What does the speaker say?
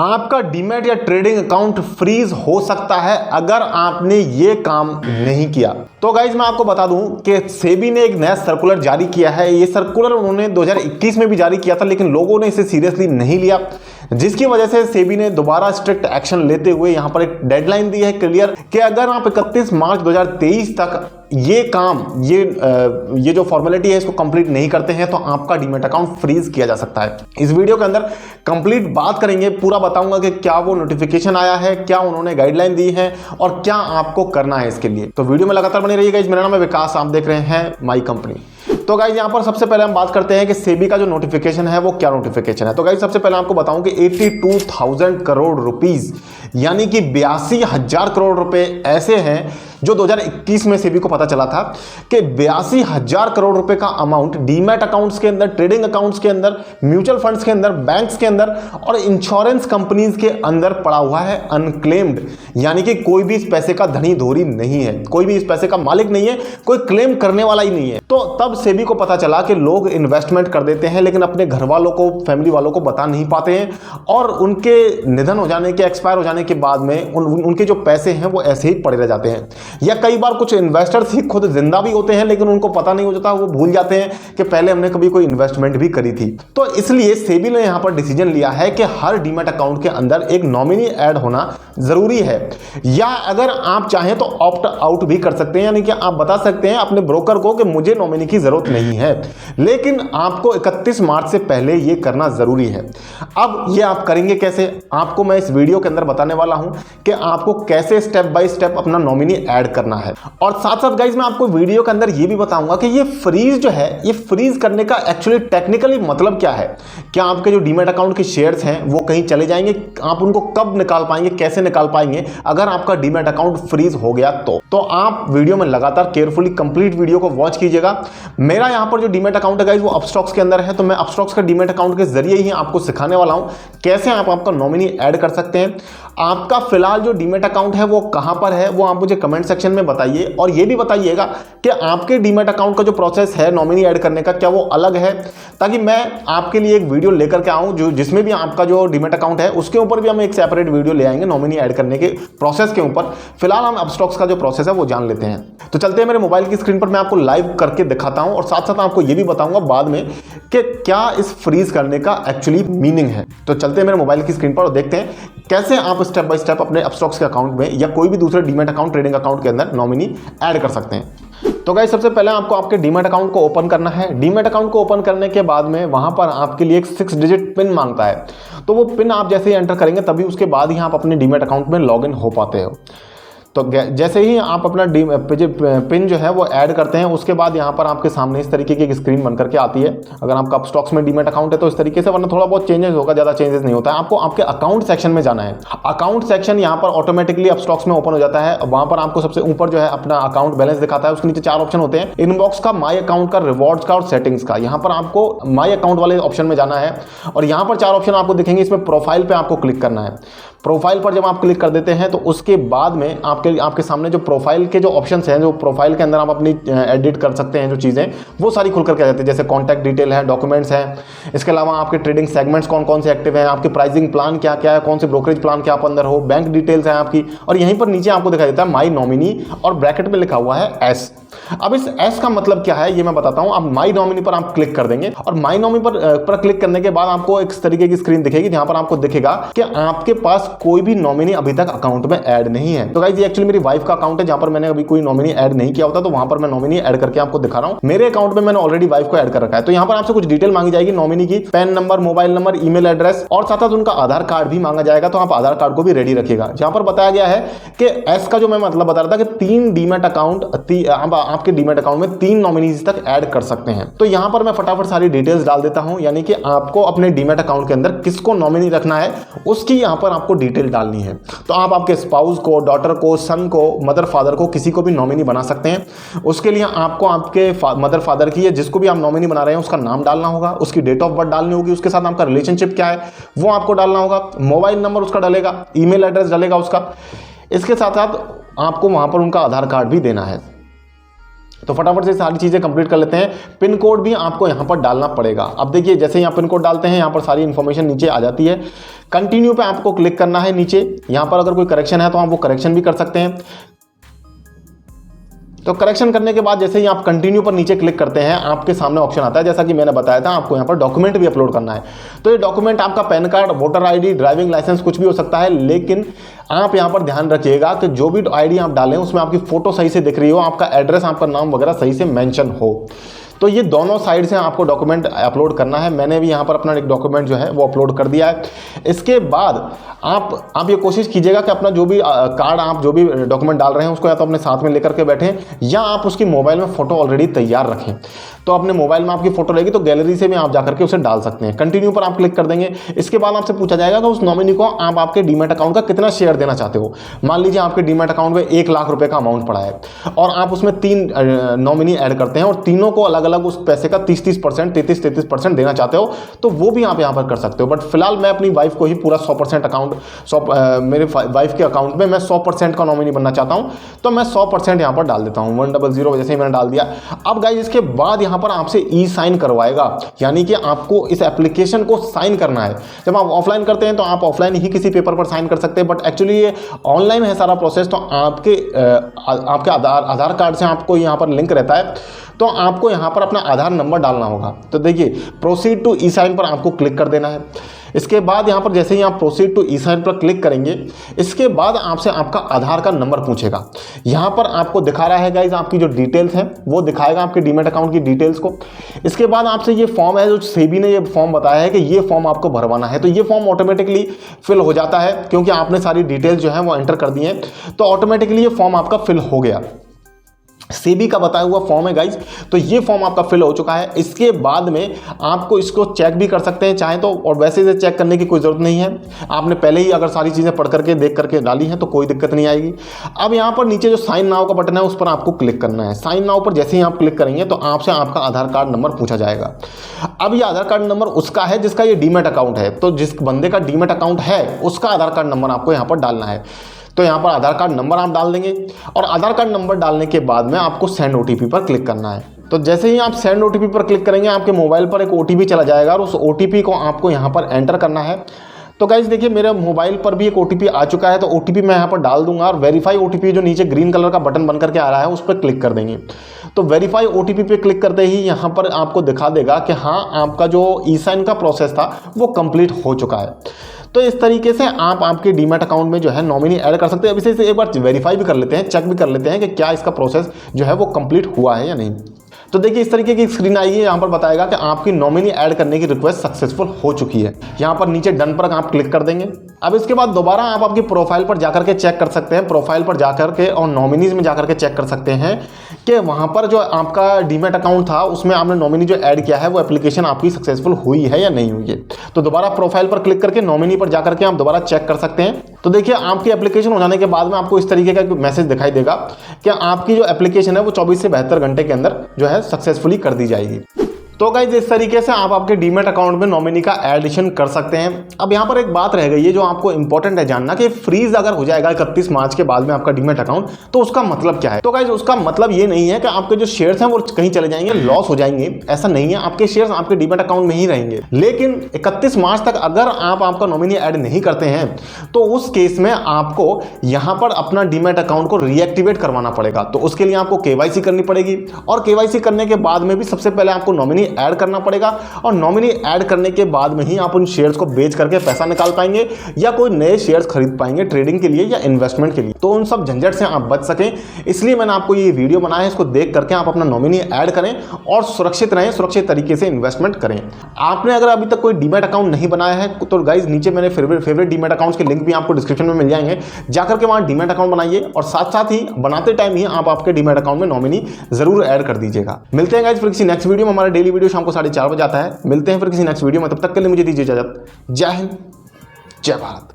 आपका डीमैट या trading account freeze हो सकता है अगर आपने ये काम नहीं किया। तो गाइज मैं आपको बता दूं कि सेबी ने एक नया सर्कुलर जारी किया है। ये सर्कुलर उन्होंने 2021 में भी जारी किया था, लेकिन लोगों ने इसे सीरियसली नहीं लिया, जिसकी वजह से सेबी ने दोबारा स्ट्रिक्ट एक्शन लेते हुए यहां पर एक डेडलाइन दी है क्लियर कि अगर आप 31 मार्च 2023 तक ये काम ये जो फॉर्मेलिटी है इसको कंप्लीट नहीं करते हैं तो आपका डीमैट अकाउंट फ्रीज किया जा सकता है। इस वीडियो के अंदर कंप्लीट बात करेंगे, पूरा बताऊंगा कि क्या वो नोटिफिकेशन आया है, क्या उन्होंने गाइडलाइन दी है और क्या आपको करना है इसके लिए। तो वीडियो में लगातार बने रहिएगा। मेरा नाम है विकास, आप देख रहे हैं माई कंपनी। तो गाइज यहाँ पर सबसे पहले हम बात करते हैं कि सेबी का जो नोटिफिकेशन है वो क्या नोटिफिकेशन है। तो गाइज सबसे पहले आपको बताऊं कि 82,000 करोड़ रुपीस यानी कि 82,000 करोड़ रुपए ऐसे हैं जो 2021 में सेबी को पता चला था कि 82,000 करोड़ रुपए का अमाउंट डीमैट अकाउंट्स के अंदर, ट्रेडिंग अकाउंट्स के अंदर, म्यूचुअल फंड्स के अंदर, बैंक्स के अंदर और इंश्योरेंस कंपनीज के अंदर पड़ा हुआ है अनक्लेम्ड, यानी कि कोई भी इस पैसे का धनी धोरी नहीं है, कोई भी इस पैसे का मालिक नहीं है, कोई क्लेम करने वाला ही नहीं है। तो तब सेबी को पता चला कि लोग इन्वेस्टमेंट कर देते हैं लेकिन अपने घर वालों को, फैमिली वालों को बता नहीं पाते हैं और उनके निधन हो जाने के, एक्सपायर हो जाने के बाद में उनके जो पैसे हैं वो ऐसे ही पड़े रह जाते हैं। या कई बार कुछ इन्वेस्टर्स ही खुद जिंदा भी होते हैं लेकिन उनको पता नहीं हो जाता, वो भूल जाते हैं कि पहले हमने कभी कोई इन्वेस्टमेंट भी करी थी। तो इसलिए सेबी ने यहां पर डिसीजन लिया है कि हर डीमैट अकाउंट के अंदर एक नॉमिनी ऐड होना जरूरी है, या अगर आप चाहें तो ऑप्ट आउट भी कर सकते हैं, यानी कि आप बता सकते हैं अपने ब्रोकर को कि मुझे नॉमिनी की जरूरत नहीं है, लेकिन आपको 31 मार्च से पहले यह करना जरूरी है। अब यह आप करेंगे कैसे, आपको मैं इस वीडियो के अंदर बताने वाला हूं कि आपको कैसे स्टेप बाय स्टेप अपना नॉमिनी ऐड करना है। और साथ साथ गाइज मैं आपको वीडियो के अंदर यह भी बताऊंगा कि ये फ्रीज जो है, ये फ्रीज करने का एक्चुअली टेक्निकली मतलब क्या है। क्या आपके जो डीमैट अकाउंट के शेयर्स हैं वो कहीं चले जाएंगे, आप उनको कब निकाल पाएंगे, कैसे निकाल पाएंगे अगर आपका डीमैट अकाउंट फ्रीज हो गया तो आप वीडियो में लगातार केयरफुली कंप्लीट वीडियो को वॉच कीजिएगा। मेरा यहां पर जो डीमैट अकाउंट है गाइज वो अपस्टॉक्स के अंदर है, तो मैं अपस्टॉक्स का डीमैट अकाउंट के जरिए ही आपको सिखाने वाला हूं कैसे आप आपका नॉमिनी ऐड कर सकते हैं। आपका फिलहाल जो डीमैट अकाउंट है वो कहां पर है वो आप मुझे कमेंट सेक्शन में बताइए, और ये भी बताइएगा कि आपके डीमैट अकाउंट का जो प्रोसेस है नॉमिनी ऐड करने का क्या वो अलग है, ताकि मैं आपके लिए एक वीडियो लेकर के आऊं जो जिसमें भी आपका जो डीमैट अकाउंट है उसके ऊपर भी हम एक सेपरेट वीडियो ले आएंगे नॉमिनी ऐड करने के प्रोसेस के ऊपर। फिलहाल हम अपस्टॉक्स का जो प्रोसेस है वो जान लेते हैं। तो चलते हैं मेरे मोबाइल की स्क्रीन पर, मैं आपको लाइव करके दिखाता हूं और साथ साथ आपको ये भी बताऊंगा बाद में कि क्या इस फ्रीज करने का एक्चुअली मीनिंग है। तो चलते हैं मेरे मोबाइल की स्क्रीन पर और देखते हैं कैसे आप स्टेप बाय स्टेप अपने अपस्टॉक्स के अकाउंट में या कोई भी दूसरे डीमैट अकाउंट, ट्रेडिंग अकाउंट के अंदर नॉमिनी ऐड कर सकते हैं। तो गाइस सबसे पहले आपको आपके डीमैट अकाउंट को ओपन करना है। डीमैट अकाउंट को ओपन करने के बाद में वहां पर आपके लिए एक 6 डिजिट पिन मांगता है, तो वो पिन आप जैसे ही एंटर करेंगे तभी उसके बाद ही आप अपने डीमैट अकाउंट में लॉगिन हो पाते हो। तो जैसे ही आप अपना पिन जो है वो ऐड करते हैं उसके बाद यहाँ पर आपके सामने इस तरीके की एक स्क्रीन बनकर के आती है। अगर आपका अपस्टॉक्स में डीमैट अकाउंट है तो इस तरीके से, वरना थोड़ा बहुत चेंजेस होगा, ज़्यादा चेंजेस नहीं होता है। आपको आपके अकाउंट सेक्शन में जाना है। अकाउंट सेक्शन यहाँ पर ऑटोमेटिकली अपस्टॉक्स में ओपन हो जाता है। वहाँ पर आपको सबसे ऊपर जो है अपना अकाउंट बैलेंस दिखाता है, उसके नीचे 4 ऑप्शन होते हैं, इनबॉक्स का, माई अकाउंट का, रिवॉर्ड्स का और सेटिंग्स का। यहाँ पर आपको माई अकाउंट वाले ऑप्शन में जाना है और यहाँ पर 4 ऑप्शन आपको दिखेंगे, इसमें प्रोफाइल पे आपको क्लिक करना है। प्रोफाइल पर जब आप क्लिक कर देते हैं तो उसके बाद में आपके सामने जो प्रोफाइल के जो ऑप्शंस हैं, जो प्रोफाइल के अंदर आप अपनी एडिट कर सकते हैं जो चीज़ें, वो सारी खुल करके आ जाती है। जैसे कॉन्टैक्ट डिटेल है, डॉक्यूमेंट्स हैं, इसके अलावा आपके ट्रेडिंग सेगमेंट्स कौन कौन से एक्टिव हैं, आपके प्राइसिंग प्लान क्या क्या है, कौन से ब्रोकरेज प्लान के आप अंदर हो, बैंक डिटेल्स हैं आपकी, और यहीं पर नीचे आपको दिखाई देता है माई नॉमिनी और ब्रैकेट में लिखा हुआ है एस। अब इस एस का मतलब क्या है ये मैं बताता हूं। अब माई नॉमिनी पर आप क्लिक कर देंगे और माई नॉमिनी पर क्लिक करने के बाद आपको एक तरीके की स्क्रीन दिखेगी जहां पर आपको दिखेगा कि आपके पास कोई भी नॉमिनी अभी तक अकाउंट में ऐड नहीं है। तो गाइस ये एक्चुअली मेरी वाइफ का अकाउंट है जहां पर मैंने अभी कोई नॉमिनी ऐड नहीं किया होता, तो वहां पर मैं नॉमिनी ऐड करके आपको दिखा रहा हूं। मेरे अकाउंट में मैंने ऑलरेडी वाइफ को ऐड कर रखा है। तो यहां पर आपसे कुछ डिटेल मांगी जाएगी नॉमिनी की, pan number, mobile number, email address और साथ साथ उनका आधार कार्ड भी मांगा जाएगा, तो आप आधार कार्ड को भी रेडी रखिएगा। जहां पर बताया गया है कि एस का जो मैं मतलब बता रहा था कि 3 डीमैट अकाउंट, आपके डीमैट अकाउंट में 3 नॉमिनीज तक ऐड कर सकते हैं। तो यहां पर मैं फटाफट सारी डिटेल्स डाल देता हूं, यानी कि आपको अपने डीमैट अकाउंट के अंदर किसको नॉमिनी रखना है उसकी यहां पर आपको डिटेल डालनी है। तो आप आपके स्पाउस को, डॉटर को, सन को, मदर फादर को, किसी को भी नॉमिनी बना सकते हैं। उसके लिए आपको आपके मदर फादर की, जिसको भी आप नॉमिनी बना रहे हैं उसका नाम डालना होगा, उसकी डेट ऑफ बर्थ डालनी होगी, उसके साथ आपका रिलेशनशिप क्या है वो आपको डालना होगा, मोबाइल नंबर उसका डलेगा, ईमेल एड्रेस डलेगा उसका। इसके साथ साथ आपको वहां पर उनका आधार कार्ड भी देना है। तो फटाफट से सारी चीज़ें कंप्लीट कर लेते हैं। पिन कोड भी आपको यहाँ पर डालना पड़ेगा। अब देखिए जैसे यहाँ पिन कोड डालते हैं, यहाँ पर सारी इन्फॉर्मेशन नीचे आ जाती है। कंटिन्यू पे आपको क्लिक करना है नीचे। यहाँ पर अगर कोई करेक्शन है तो आप वो करेक्शन भी कर सकते हैं। तो करेक्शन करने के बाद जैसे ही आप कंटिन्यू पर नीचे क्लिक करते हैं, आपके सामने ऑप्शन आता है, जैसा कि मैंने बताया था, आपको यहाँ पर डॉक्यूमेंट भी अपलोड करना है। तो ये डॉक्यूमेंट आपका PAN card, voter ID, driving licence कुछ भी हो सकता है, लेकिन आप यहाँ पर ध्यान रखिएगा कि जो भी आईडी आप डालें उसमें आपकी फोटो सही से दिख रही हो, आपका एड्रेस, आपका नाम वगैरह सही से मेंशन हो। तो ये दोनों साइड से आपको डॉक्यूमेंट अपलोड करना है। मैंने भी यहाँ पर अपना एक डॉक्यूमेंट जो है वो अपलोड कर दिया है। इसके बाद आप ये कोशिश कीजिएगा कि अपना जो भी कार्ड, आप जो भी डॉक्यूमेंट डाल रहे हैं उसको या तो अपने साथ में लेकर के बैठें, या आप उसकी मोबाइल में फ़ोटो ऑलरेडी तैयार रखें। तो अपने मोबाइल में आपकी फ़ोटो रहेगी तो गैलरी से भी आप जाकर के उसे डाल सकते हैं। कंटिन्यू पर आप क्लिक कर देंगे। इसके बाद आपसे पूछा जाएगा कि उस नॉमिनी को आप आपके डीमैट अकाउंट का कितना शेयर देना चाहते हो। मान लीजिए आपके डीमैट अकाउंट में 1 लाख रुपए का अमाउंट पड़ा है और आप उसमें 3 नॉमिनी ऐड करते हैं और तीनों को अलग अलग उस पैसे का 30-30%, 33% देना चाहते हो, तो वो भी आप यहाँ पर कर सकते हो। बट फिलहाल मैं अपनी वाइफ को ही पूरा 100% अकाउंट, मेरे वाइफ के अकाउंट में मैं 100% का नॉमिनी बनना चाहता हूँ, तो मैं 100% यहाँ पर डाल देता हूँ। 100 जैसे ही मैंने डाल दिया। अब गाइस इसके बाद यहाँ पर आपसे ई साइन करवाएगा, यानी कि आपको इस एप्लीकेशन को साइन करना है। जब आप ऑफलाइन करते हैं तो आप ऑफलाइन ही किसी पेपर पर साइन कर सकते हैं, बट एक्चुअली ये ऑनलाइन है सारा प्रोसेस। तो आपके आधार कार्ड से आपको यहाँ पर लिंक रहता है, तो आपको यहाँ पर अपना आधार नंबर डालना होगा। तो देखिए प्रोसीड टू ई साइन पर आपको क्लिक कर देना है। इसके बाद यहाँ पर जैसे ही आप प्रोसीड टू ई साइन पर क्लिक करेंगे, इसके बाद आपसे आपका आधार का नंबर पूछेगा। यहाँ पर आपको दिखा रहा है गाइज आपकी जो डिटेल्स हैं वो दिखाएगा, आपके डीमैट अकाउंट की डिटेल्स को। इसके बाद आपसे ये फॉर्म है, जो सेबी ने ये फॉर्म बताया है कि ये फॉर्म आपको भरवाना है, तो ये फॉर्म ऑटोमेटिकली फिल हो जाता है क्योंकि आपने सारी डिटेल्स जो है वो एंटर कर दी हैं, तो ऑटोमेटिकली ये फॉर्म आपका फिल हो गया। सेबी का बताया हुआ फॉर्म है गाइज, तो ये फॉर्म आपका फिल हो चुका है। इसके बाद में आपको इसको चेक भी कर सकते हैं चाहे तो, और वैसे इसे चेक करने की कोई ज़रूरत नहीं है। आपने पहले ही अगर सारी चीज़ें पढ़ करके देख करके डाली हैं तो कोई दिक्कत नहीं आएगी। अब यहाँ पर नीचे जो साइन नाउ का बटन है उस पर आपको क्लिक करना है। साइन नाउ पर जैसे ही आप क्लिक करेंगे तो आपसे आपका आधार कार्ड नंबर पूछा जाएगा। अब ये आधार कार्ड नंबर उसका है जिसका ये डीमैट अकाउंट है, तो जिस बंदे का डीमैट अकाउंट है उसका आधार कार्ड नंबर आपको यहाँ पर डालना है। तो यहाँ पर आधार कार्ड नंबर आप डाल देंगे और आधार कार्ड नंबर डालने के बाद में आपको सेंड ओटीपी पर क्लिक करना है। तो जैसे ही आप सेंड ओटीपी पर क्लिक करेंगे आपके मोबाइल पर एक ओटीपी चला जाएगा और उस ओटीपी को आपको यहाँ पर एंटर करना है। तो गाइज देखिए मेरे मोबाइल पर भी एक ओटीपी आ चुका है, तो ओटीपी मैं यहाँ पर डाल दूंगा और वेरीफाई ओटीपी जो नीचे ग्रीन कलर का बटन बन करके आ रहा है उस पर क्लिक कर देंगे। तो वेरीफाई ओटीपी पे क्लिक करते ही यहाँ पर आपको दिखा देगा कि हाँ आपका जो ई साइन का प्रोसेस था वो कंप्लीट हो चुका है। तो इस तरीके से आप आपके डीमैट अकाउंट में जो है नॉमिनी ऐड कर सकते हैं। अब इसे एक बार वेरीफाई भी कर लेते हैं, चेक भी कर लेते हैं कि क्या इसका प्रोसेस जो है वो कंप्लीट हुआ है या नहीं। तो देखिए इस तरीके की स्क्रीन आई है, यहाँ पर बताएगा कि आपकी नॉमिनी ऐड करने की रिक्वेस्ट सक्सेसफुल हो चुकी है। यहाँ पर नीचे डन पर आप क्लिक कर देंगे। अब इसके बाद दोबारा आप आपकी प्रोफाइल पर जाकर के चेक कर सकते हैं, प्रोफाइल पर जाकर के और नॉमिनीज में जाकर के चेक कर सकते हैं कि वहाँ पर जो आपका डीमैट अकाउंट था उसमें आपने नॉमिनी जो ऐड किया है वो एप्लीकेशन आपकी सक्सेसफुल हुई है या नहीं हुई है। तो दोबारा प्रोफाइल पर क्लिक करके नॉमिनी पर जाकर के आप दोबारा चेक कर सकते हैं। तो देखिए आपकी एप्लीकेशन हो जाने के बाद में आपको इस तरीके का मैसेज दिखाई देगा कि आपकी जो एप्लीकेशन है वो 24 से 72 घंटे के अंदर जो है सक्सेसफुली कर दी जाएगी। तो गाइज इस तरीके से आप आपके डीमैट अकाउंट में नॉमिनी का एडिशन कर सकते हैं। अब यहाँ पर एक बात रह गई है जो आपको इंपॉर्टेंट है जानना कि फ्रीज अगर हो जाएगा 31 मार्च के बाद में आपका डीमैट अकाउंट, तो उसका मतलब क्या है। तो गाइज उसका मतलब ये नहीं है कि आपके जो शेयर्स हैं वो कहीं चले जाएंगे, लॉस हो जाएंगे, ऐसा नहीं है। आपके शेयर्स आपके डीमैट अकाउंट में ही रहेंगे। लेकिन 31 मार्च तक अगर आप आपका नॉमिनी ऐड नहीं करते हैं तो उस केस में आपको यहाँ पर अपना डीमैट अकाउंट को रीएक्टिवेट करवाना पड़ेगा। तो उसके लिए आपको केवाईसी करनी पड़ेगी और केवाईसी करने के बाद में भी सबसे पहले आपको नॉमिनी ऐड करना पड़ेगा और नॉमिनी ऐड करने के बाद में ही आप उन शेयर्स को बेच करके पैसा निकाल पाएंगे या कोई नए शेयर्स खरीद पाएंगे ट्रेडिंग के लिए या इन्वेस्टमेंट के लिए। तो उन सब झंझट से आप बच सकें, इसलिए मैंने आपको ये वीडियो बनाया है। इसको देख करके आप अपना नॉमिनी ऐड करें और सुरक्षित रहें, सुरक्षित तरीके से इन्वेस्टमेंट करें। आपने अगर अभी तक कोई डीमैट अकाउंट नहीं बनाया है तो गाइज नीचे मैंने फेवरेट डीमैट अकाउंट्स के लिंक भी आपको डिस्क्रिप्शन में मिल जाएंगे, जाकर के वहां डीमैट अकाउंट बनाइए और साथ साथ ही बनाते टाइम ही आप आपके डीमैट अकाउंट में नॉमिनी जरूर ऐड कर दीजिएगा। मिलते हैं गाइज फिर किसी नेक्स्ट वीडियो में। हमारा डेली वीडियो शाम को 4:30 बजे आता है। मिलते हैं फिर किसी नेक्स्ट वीडियो में, तब तक के लिए मुझे दीजिए इजाजत। जय हिंद, जय भारत।